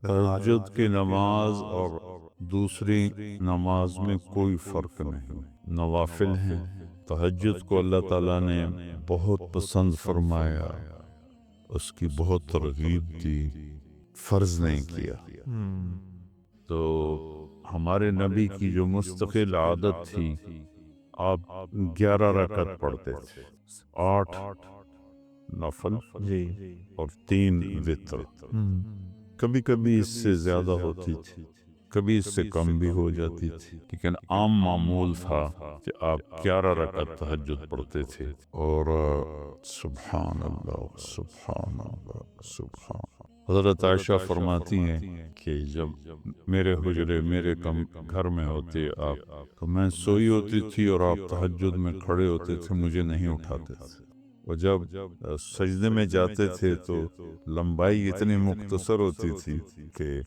تہجد کی نماز اور دوسری نماز میں کوئی فرق نہیں، نوافل ہیں۔ تہجد کو اللہ تعالیٰ نے بہت پسند فرمایا، اس کی بہت ترغیب دی، فرض نہیں کیا۔ تو ہمارے نبی کی جو مستقل عادت تھی، آپ 11 رکعت پڑھتے تھے، 8 نفل اور 3 وتر۔ کبھی کبھی اس سے زیادہ ہوتی تھی، کبھی اس سے کم بھی ہو جاتی تھی، لیکن عام معمول تھا کہ آپ 11 رکعت تہجد پڑھتے تھے۔ اور سبحان اللہ سبحان اللہ سبحان اللہ۔ حضرت عائشہ فرماتی ہیں کہ جب میرے حجرے میرے گھر میں ہوتے آپ، تو میں سوئی ہوتی تھی اور آپ تہجد میں کھڑے ہوتے تھے، مجھے نہیں اٹھاتے تھے، اور جب سجدے میں جاتے تھے تو لمبائی اتنی مختصر ہوتی تھی کہ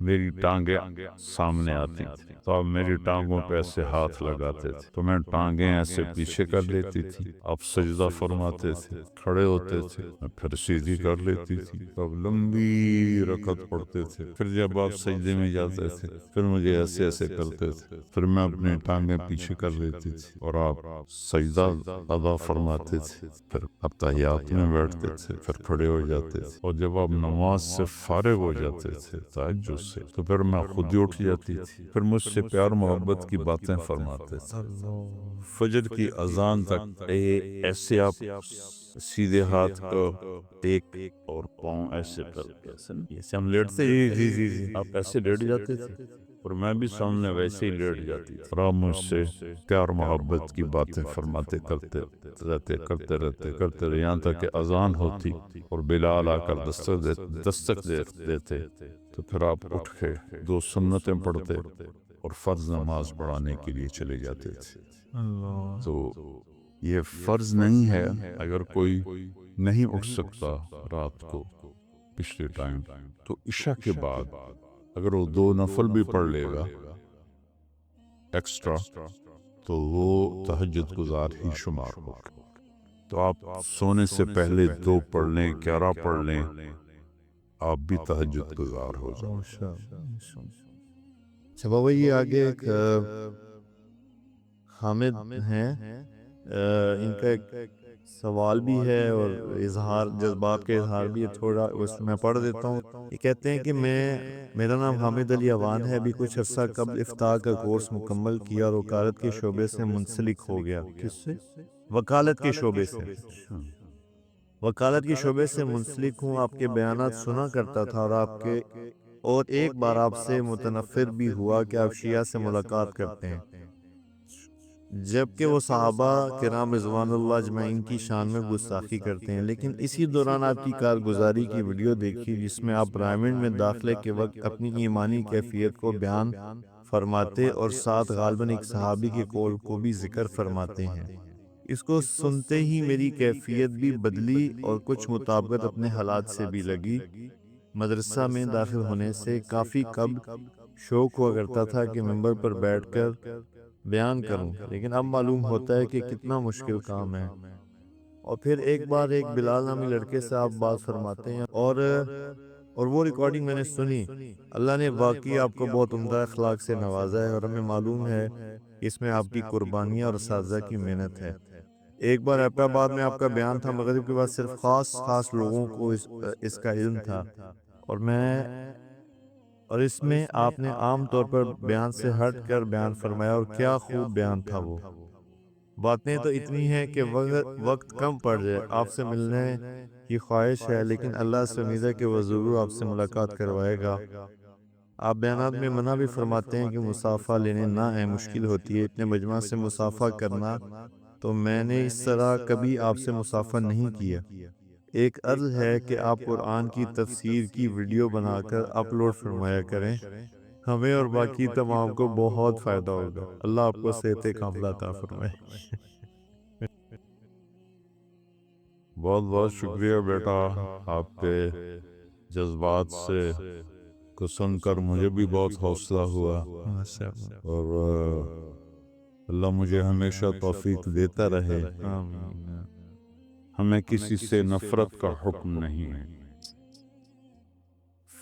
میری ٹانگیں سامنے آتی تھی، تو آپ میری ٹانگوں پہ ایسے ہاتھ لگاتے تھے، تو میں ٹانگیں ایسے پیچھے کر لیتی تھی، آپ سجدہ فرماتے تھے، کھڑے ہوتے تھے، میں پھر سیدھی کر لیتی تھی، تب لمبی رکعت پڑھتے تھے۔ پھر جب آپ سجدے میں جاتے تھے، پھر مجھے ایسے ایسے کرتے تھے، پھر میں اپنی ٹانگیں پیچھے کر لیتی تھی اور آپ سجدہ ادا فرماتے تھے، پھر اتحیات میں بیٹھتے تھے، پھر کھڑے ہو جاتے تھے، اور جب آپ نماز سے فارغ ہو جاتے تھے تہجد سے، تو پھر میں خود ہی اٹھ جاتی تھی، پھر مجھ سے پیار محبت کی باتیں فرماتے تھے۔ فجر کی اذان تک ایسے آپ سیدھے ہاتھ کو ٹیک اور پاؤں ایسے کر کے، ایسے ہم لیٹتے آپ ایسے لیٹ جاتے تھے، اور میں بھی سامنے ویسے ہی لیٹ جاتی تھی، اور آپ مجھ سے پیار محبت کی باتیں فرماتے کرتے رہتے یہاں تک کہ اذان ہوتی اور بلال آ کر دستک دیتے، تو پھر آپ اٹھ کے 2 سنتیں پڑھتے اور فرض نماز پڑھانے کے لیے چلے جاتے تھے۔ تو یہ فرض نہیں ہے، اگر کوئی نہیں اٹھ سکتا رات کو پچھلے ٹائم، تو عشاء کے بعد اگر وہ 2 نفل بھی پڑھ لے گا ایکسٹرا، تو وہ تہجد گزار ہی شمار ہوگا۔ تو آپ سونے سے پہلے 2 پڑھ لیں، 11 پڑھ لیں، آپ بھی تہجد گزار ہو جائیں۔ اچھا بابا، یہ آگے ایک حامد ہیں، ان کا ایک سوال بھی ہے اور اظہار جذبات کا اظہار بھی ہے، تھوڑا اس میں پڑھ دیتا ہوں۔ یہ کہتے ہیں کہ میرا نام حامد علی اوان ہے، ابھی کچھ عرصہ قبل افتاح کا کورس مکمل کیا اور وکالت کے شعبے سے منسلک ہو گیا۔ کس سے؟ وکالت کے شعبے سے وکالت کے شعبے سے منسلک ہوں۔ آپ کے بیانات سنا کرتا تھا، اور ایک بار آپ سے متنفر بھی ہوا کہ آپ شیعہ سے ملاقات کرتے ہیں، جبکہ وہ صحابہ کرام رضوان اللہ اجمعین کی شان میں گستاخی کرتے ہیں۔ لیکن اسی دوران آپ کی کارگزاری کی ویڈیو دیکھی جس میں آپ برامن میں داخلے کے وقت اپنی ایمانی کیفیت کو بیان فرماتے اور ساتھ غالباً ایک صحابی کے قول کو بھی ذکر فرماتے ہیں۔ اس کو سنتے ہی میری کیفیت بھی بدلی اور کچھ مطابقت اپنے حالات سے بھی لگی۔ مدرسہ میں داخل ہونے سے کافی قبل شوق ہوا کرتا تھا کہ ممبر پر بیٹھ کر بیان کروں، لیکن اب معلوم ہوتا ہے کہ کتنا مشکل کام ہے۔ اور پھر ایک بار ایک بلال نامی لڑکے سے آپ بات فرماتے ہیں، اور وہ ریکارڈنگ میں نے سنی۔ اللہ نے واقعی آپ کو بہت عمدہ اخلاق سے نوازا ہے، اور ہمیں معلوم ہے اس میں آپ کی قربانیاں اور اساتذہ کی محنت ہے۔ ایک بار ایبٹ آباد میں آپ کا بیان تھا، مغرب کے بعد صرف خاص لوگوں کو اس کا علم تھا، اور اس میں آپ نے عام طور پر بیان سے ہٹ کر بیان فرمایا، اور کیا خوب بیان تھا وہ۔ باتیں تو اتنی ہیں کہ وقت کم پڑ جائے۔ آپ سے ملنے کی خواہش ہے، لیکن اللہ سے امید ہے کہ وہ ضرور آپ سے ملاقات کروائے گا۔ آپ بیانات میں منع بھی فرماتے ہیں کہ مصافحہ لینے نہ آئیں، مشکل ہوتی ہے اتنے مجمع سے مصافحہ کرنا، تو میں نے اس طرح کبھی آپ سے مصافحہ نہیں کیا۔ ایک عرض ہے کہ آپ قرآن کی تفسیر کی ویڈیو بنا کر اپلوڈ فرمایا کریں، ہمیں اور باقی تمام کو بہت فائدہ ہوگا۔ اللہ آپ کو صحت کاملہ عطا فرمائے۔ بہت بہت شکریہ بیٹا، آپ کے جذبات سے کو سن کر مجھے بھی بہت حوصلہ ہوا، اور اللہ مجھے ہمیشہ توفیق دیتا رہے۔ ہمیں کسی سے نفرت کا حکم نہیں ہے،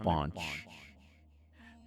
5।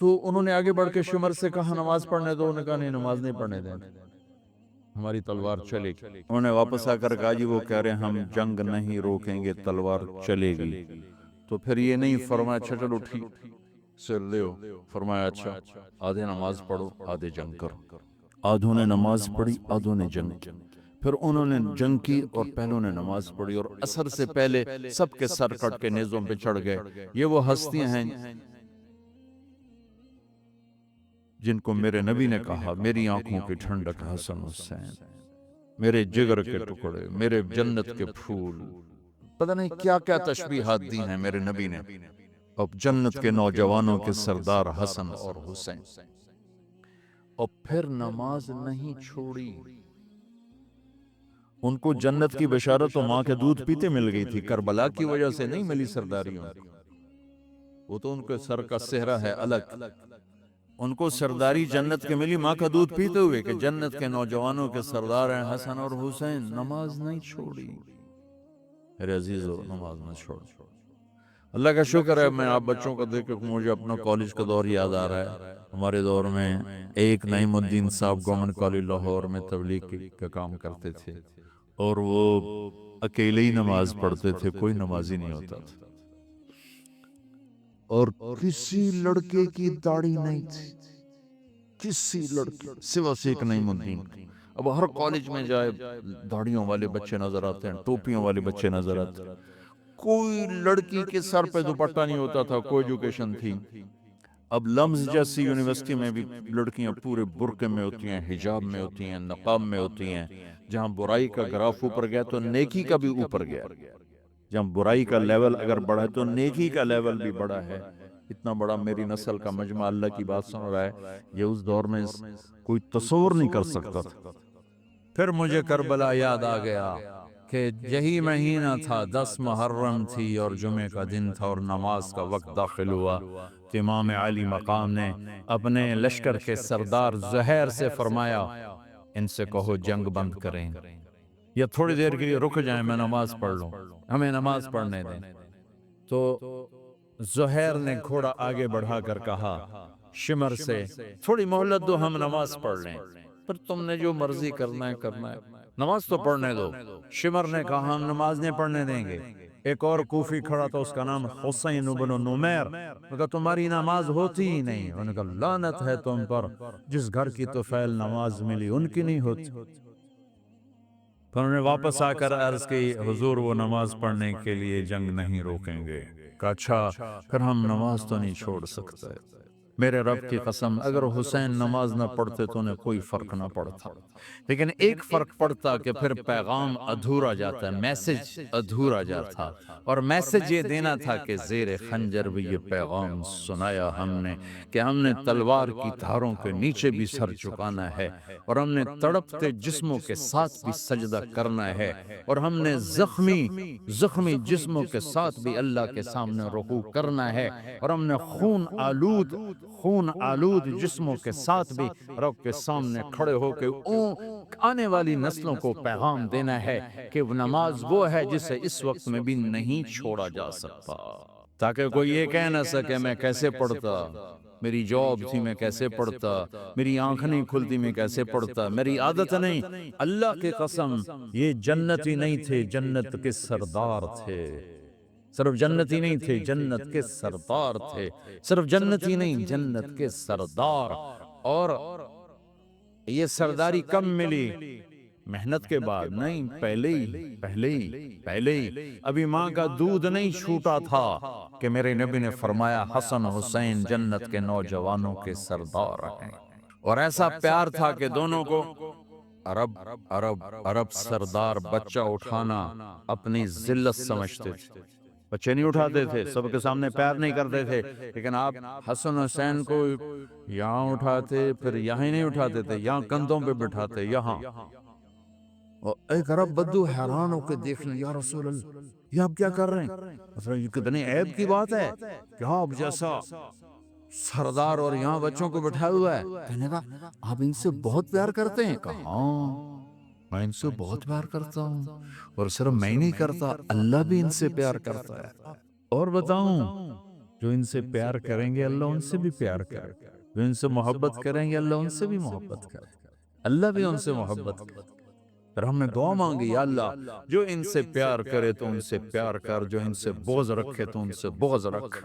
تو انہوں نے آگے بڑھ کے شمر سے کہا نماز پڑھنے دو، انہوں نے کہا نہیں نماز نہیں پڑھنے دیں، ہماری تلوار چلے گی۔ انہوں نے واپس آ کر کہا جی وہ کہہ رہے ہیں ہم جنگ نہیں روکیں گے، تلوار چلے گی۔ تو پھر یہ نہیں فرمایا اچھا چلو ٹھیک سے لیو، فرمایا اچھا آدھے نماز پڑھو آدھے جنگ کرو۔ آدھوں نے نماز پڑھی آدھوں نے جنگ کی، پھر انہوں نے جنگ کی اور پہلوں نے نماز پڑھی، اور عصر سے پہلے سب کے سر کٹ کے نیزوں پہ چڑھ گئے۔ یہ وہ ہستیاں ہیں جن کو میرے نبی نے کہا میری آنکھوں کی ٹھنڈک حسن حسین، میرے جگر کے ٹکڑے، میرے جنت کے پھول، پتہ نہیں کیا کیا تشبیہات دی ہیں میرے نبی نے۔ اب جنت کے نوجوانوں کے سردار حسن اور حسین، اور پھر نماز نہیں چھوڑی۔ ان کو جنت کی بشارت تو ماں کے دودھ پیتے مل گئی تھی، کربلا کی وجہ سے نہیں ملی سرداری ان کو، وہ تو ان کے سر کا صحرا ہے الگ۔ ان کو سرداری جنت کے ملی ماں کا دودھ پیتے ہوئے کہ جنت کے نوجوانوں کے سردار ہیں حسن اور حسین، نماز نہیں چھوڑی۔ میرے عزیزو نماز نہ چھوڑ۔ اللہ کا شکر ہے میں آپ بچوں کو دیکھ کے مجھے اپنا کالج کا دور یاد آ رہا ہے۔ ہمارے دور میں ایک نعیم الدین صاحب گورنمنٹ کالج لاہور میں تبلیغ کا کام کرتے تھے، اور وہ اکیلے ہی نماز پڑھتے تھے، کوئی نمازی نہیں ہوتا تھا، اور کسی لڑکے کی داڑھی نہیں تھی، کسی لڑکے سوا سے ایک نعیم الدین۔ اب ہر کالج میں جائے داڑھیوں والے بچے نظر آتے ہیں، ٹوپیوں والے بچے نظر آتے ہیں، کوئی لڑکی کے سر پہ دوپٹہ نہیں ہوتا تھا، کوئی ایجوکیشن تھی۔ اب لمز جیسی یونیورسٹی میں بھی لڑکیاں پورے برقعے میں ہوتی ہیں، حجاب میں ہوتی ہیں، نقاب میں ہوتی ہیں۔ جہاں برائی کا گراف اوپر گیا تو نیکی کا بھی اوپر گیا، جہاں برائی کا لیول اگر بڑھا ہے تو نیکی کا لیول بھی بڑھا ہے۔ اتنا بڑا میری نسل کا مجمع اللہ کی بات سن رہا ہے، یہ اس دور میں کوئی تصور نہیں کر سکتا تھا۔ پھر مجھے کربلا یاد آ گیا کہ یہی مہینہ تھا، 10 محرم تھی اور جمعے کا دن تھا، اور نماز کا وقت داخل ہوا تو امام علی مقام نے اپنے لشکر کے سردار زہیر سے فرمایا ان سے کہو جنگ بند کریں یا تھوڑی دیر کے لیے رک جائیں، میں نماز پڑھ لوں، ہمیں نماز پڑھنے دیں۔ تو زہیر نے گھوڑا آگے بڑھا کر کہا شمر سے تھوڑی مہلت دو، ہم نماز پڑھ لیں، پر تم نے جو مرضی کرنا ہے کرنا ہے، نماز تو پڑھنے دو۔ شمر نے کہا ہم نماز نہیں پڑھنے دیں گے۔ ایک اور کوفی کھڑا تھا، اس کا نام حسین بن نمیر، نے کہا تمہاری نماز ہوتی ہی نہیں۔ انہوں نے کہا لعنت ہے تم پر، جس گھر کی طفیل نماز ملی ان کی نہیں ہوتی۔ پھر انہوں نے واپس آ کر عرض کی حضور وہ نماز پڑھنے کے لیے جنگ نہیں روکیں گے۔ کہا اچھا پھر ہم نماز تو نہیں چھوڑ سکتے۔ میرے رب کی قسم اگر حسین نماز نہ پڑھتے تو انہیں کوئی فرق نہ پڑتا، لیکن ایک فرق پڑتا کہ پھر پیغام ادھورا جاتا، میسج ادھورا جاتا، اور میسج یہ دینا تھا کہ زیر خنجر بھی یہ پیغام سنایا ہم نے کہ ہم نے تلوار کی دھاروں کے نیچے بھی سر جھکانا ہے، اور ہم نے تڑپتے جسموں کے ساتھ بھی سجدہ کرنا ہے، اور ہم نے زخمی جسموں کے ساتھ بھی اللہ کے سامنے رکوع کرنا ہے، اور ہم نے خون آلود جسموں کے ساتھ بھی رب کے سامنے کھڑے ہو کے آنے والی نسلوں کو پیغام دینا ہے کہ نماز وہ ہے جسے اس وقت میں بھی نہیں چھوڑا جا سکتا، تاکہ کوئی یہ کہہ نہ سکے میں کیسے پڑھتا، میری جاب تھی میں کیسے پڑھتا، میری آنکھ نہیں کھلتی میں کیسے پڑھتا، میری عادت نہیں۔ اللہ کی قسم یہ جنتی نہیں تھے، جنت کے سردار تھے، صرف جنتی نہیں تھے جنت کے سردار تھے، صرف جنتی نہیں جنت کے سردار۔ اور یہ سرداری کب ملی؟ محنت کے بعد نہیں، پہلے ہی ابھی ماں کا دودھ نہیں چھوٹا تھا کہ میرے نبی نے فرمایا حسن حسین جنت کے نوجوانوں کے سردار ہیں، اور ایسا پیار تھا کہ دونوں کو عرب سردار بچہ اٹھانا اپنی ذلت سمجھتے تھے، بچے نہیں اٹھاتے تھے، سب کے سامنے پیار نہیں کرتے تھے، لیکن آپ حسن حسین کو یہاں اٹھاتے، پھر یہاں ہی نہیں اٹھاتے تھے، یہاں کندھوں پہ بٹھاتے، یہاں۔ اور ایک عرب بدو حیران ہو کے دیکھنے یا رسول اللہ یہ آپ کیا کر رہے ہیں؟ یہ کتنی عیب کی بات ہے کہ آپ جیسا سردار اور یہاں بچوں کو بٹھایا ہوا ہے۔ کہنے کا آپ ان سے بہت پیار کرتے ہیں؟ کہا ہاں میں ان سے بہت پیار کرتا ہوں، اور صرف میں نہیں کرتا اللہ بھی ان سے پیار کرتا ہے۔ اور بتاؤں جو ان سے پیار کریں گے اللہ ان سے بھی پیار کرے گا، جو ان سے محبت کریں گے اللہ ان سے بھی محبت کرے گا، اللہ بھی ان سے محبت کرے گا۔ پھر ہم نے دعا مانگی، یا اللہ جو ان سے پیار کرے تو ان سے پیار کر، جو ان سے بغض رکھے تو ان سے بغض رکھ۔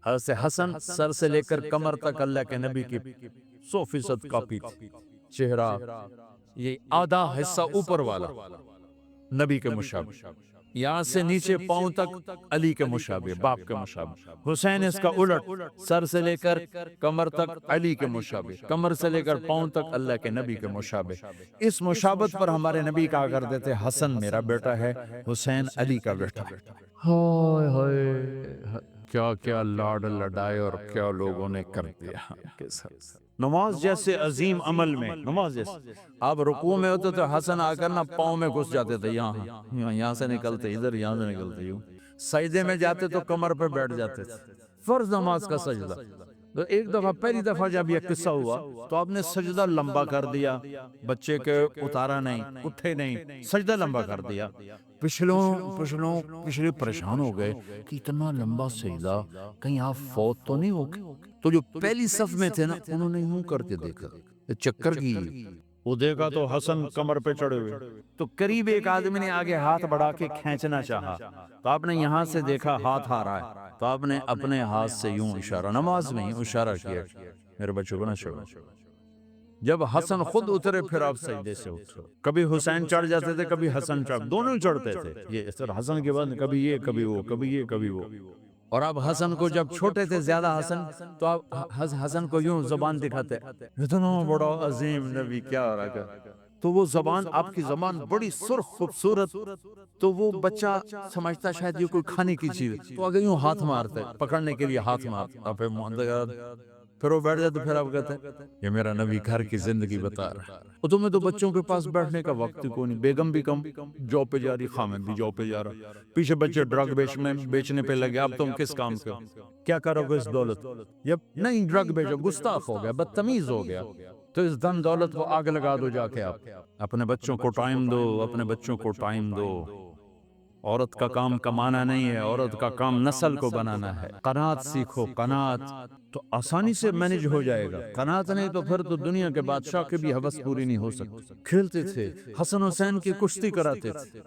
حضرت حسن سر سے لے کر کمر تک اللہ کے نبی کی 100% کاپی تھی، چہرہ یہ آدھا حصہ اوپر والا نبی کے مشابہ، یہاں سے نیچے پاؤں تک علی کے مشابہ، باپ کے مشابہ۔ حسین اس کا الٹ، سر سے لے کر کمر تک علی کے مشابہ، کمر سے لے کر پاؤں تک اللہ کے نبی کے مشابہ۔ اس مشابہت پر ہمارے نبی کہا کرتے تھے حسن میرا بیٹا ہے، حسین علی کا بیٹا ہے۔ ہائے ہائے، کیا کیا لاڈ لڈائے اور کیا لوگوں نے کر دیا۔ نماز جیسے عظیم عمل میں، نماز جیسے آپ رکوع میں ہوتے تو حسن آ کر نہ پاؤں میں گھس جاتے تھے، یہاں سے نکلتے ادھر، یہاں سے نکلتے یوں، سجدے میں جاتے تو کمر پہ بیٹھ جاتے تھے۔ فرض نماز کا سجدہ، تو ایک دفعہ پہلی دفعہ جب یہ قصہ ہوا تو آپ نے سجدہ لمبا کر دیا، بچے کے اتارا نہیں، اٹھے نہیں، سجدہ لمبا کر دیا۔ پچھلے پریشان ہو گئے کہ اتنا لمبا سجدہ کہیں آپ فوت تو نہیں ہو گئے؟ تو جو پہلی صف میں تھے نا انہوں نے یوں کر کے دیکھا، چکر کی وہ دیکھا تو حسن کمر پہ چڑھے ہوئے، تو قریب ایک آدمی نے آگے ہاتھ بڑھا کے کھینچنا چاہا، تو آپ نے یہاں سے دیکھا ہاتھ آ رہا ہے، تو آپ نے اپنے ہاتھ سے یوں اشارہ، نماز میں یوں اشارہ کیا، میرے بچوں کو نہ چھوڑو۔ جب حسن خود اترے پھر آپ سجدے سے اترو۔ کبھی حسین چڑھ جاتے تھے، کبھی حسن چڑھ، دونوں چڑھتے تھے، یہ اس طرح حسن کے بعد کبھی یہ کبھی وہ، کبھی یہ کبھی وہ۔ اور آپ حسن کو جب چھوٹے تھے زیادہ حسن، تو آپ حسن کو یوں زبان دکھاتے، اتنا بڑا عظیم نبی کیا رکھا، تو وہ زبان، آپ کی زبان بڑی سرخ خوبصورت، تو وہ بچہ سمجھتا شاید یہ کوئی کھانے کی چیز، تو اگر یوں ہاتھ مارتے، پکڑنے کے لیے ہاتھ مارتے، پھر وہ بیٹھ جاتے، پھر آپ کہتے ہیں یہ میرا نبی گھر کی زندگی بتا رہا ہے۔ اور تمہیں تو بچوں کے پاس بیٹھنے کا وقت کو نہیں، بیگم بھی کم، جاب پہ جا رہی، خامد بھی جاب پہ جا رہا، پیچھے بچے ڈرگ بیچنے پہ لگے، اب تم کس کام کے، کیا کرو گے اس دولت؟ جب نہیں ڈرگ بیچو، گستاخ ہو گیا، بدتمیز ہو گیا، تو اس دن دولت کو آگ لگا دو جا کے۔ آپ اپنے بچوں کو ٹائم دو، اپنے بچوں کو ٹائم دو۔ عورت کا کام کمانا نہیں ہے، عورت کا کام نسل کو بنانا ہے۔ قناعت سیکھو، قناعت تو آسانی سے مینج ہو جائے گا، قناعت نہیں تو پھر تو دنیا کے بادشاہ کی بھی حوث پوری نہیں ہو سکتی۔ کھیلتے تھے، حسن حسین کی کشتی کراتے تھے،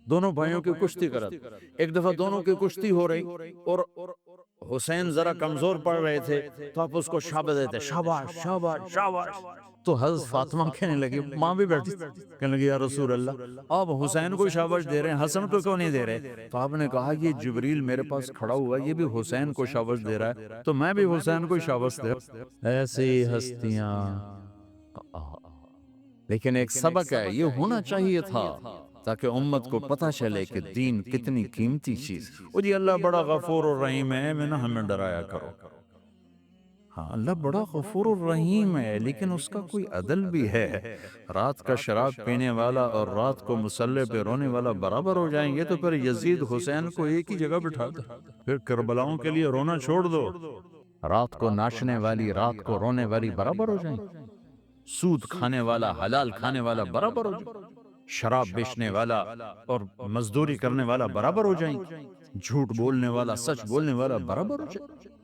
دونوں بھائیوں کی کشتی کراتے۔ ایک دفعہ دونوں کی کشتی ہو رہی اور حسین ذرا کمزور پڑ رہے تھے، تو آپ اس کو شاباش دیتے، شاباش شاباش شاباش۔ تو حضرت فاطمہ کہنے لگی، ماں بھی بیٹھی، کہنے لگی یا رسول اللہ آپ حسین کو شاباش دے رہے ہیں، حسن کو کیوں نہیں دے رہے؟ تو آپ نے کہا یہ جبریل میرے پاس کھڑا ہوا ہے، یہ بھی حسین کو شاباش دے رہا ہے، تو میں بھی حسین کو شاباش دے رہا ہوں۔ ایسی ہستیاں، لیکن ایک سبق ہے، یہ ہونا چاہیے تھا تاکہ امت کو پتہ چلے کہ دین کتنی قیمتی چیز۔ وہ جی اللہ بڑا غفور الرحیم ہے، میں نہ ہمیں ڈرایا کرو۔ ہاں اللہ بڑا غفور الرحیم ہے، لیکن اس کا کوئی عدل بھی ہے۔ رات کا شراب پینے والا اور رات کو مصلی پہ رونے والا برابر ہو جائیں گے تو پھر یزید حسین کو ایک ہی جگہ بٹھا دو، پھر کربلاؤں کے لیے رونا چھوڑ دو۔ رات کو ناچنے والی، رات کو رونے والی برابر ہو جائیں گے، سود کھانے والا، حلال کھانے والا برابر ہو جائیں گے، شراب بیچنے والا اور مزدوری کرنے والا برابر ہو جائیں گے، جھوٹ بولنے والا، سچ بولنے والا برابر ہو جائیں گے۔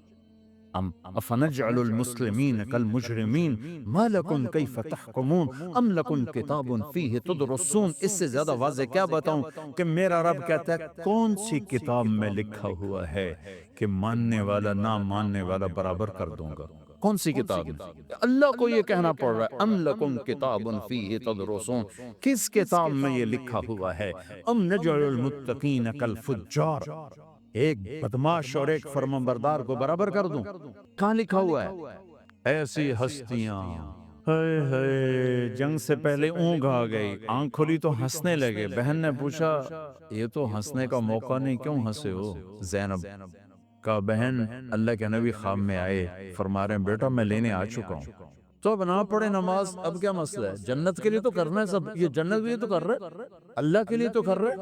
افنجعل المسلمین کالمجرمین ما لکم کیف تحکمون ام لکم کتاب فیہ تدرسون۔ اس سے زیادہ واضح کیا بتاؤں کہ میرا رب کہتا ہے کون سی کتاب میں لکھا ہوا ہے کہ ماننے والا نہ ماننے والا برابر کر دوں گا؟ کون سی کتاب؟ اللہ کو یہ کہنا پڑ رہا ہے ام لکم کتاب فیہ تدرسون، کس کتاب میں یہ لکھا ہوا ہے؟ ام نجعل المتقین کالفجار، ایک بدماش اور ایک فرمانبردار کو برابر کر دوں؟ کہاں لکھا ہوا ہے؟ ایسی ہستیاں، ہائے ہائے، جنگ سے پہلے اونگ آ گئی، آنکھ کھلی تو ہنسنے لگے۔ بہن نے پوچھا یہ تو ہنسنے کا موقع نہیں، کیوں ہنسے ہو؟ زینب کہا بہن اللہ کے نبی خواب میں آئے، فرما رہے ہیں بیٹا میں لینے آ چکا ہوں۔ تو اب نہ پڑھے نماز، اب کیا مسئلہ ہے؟ جنت کے لیے تو کرنا ہے سب، یہ جنت کے لیے تو کر رہے، اللہ کے لیے تو کر رہے۔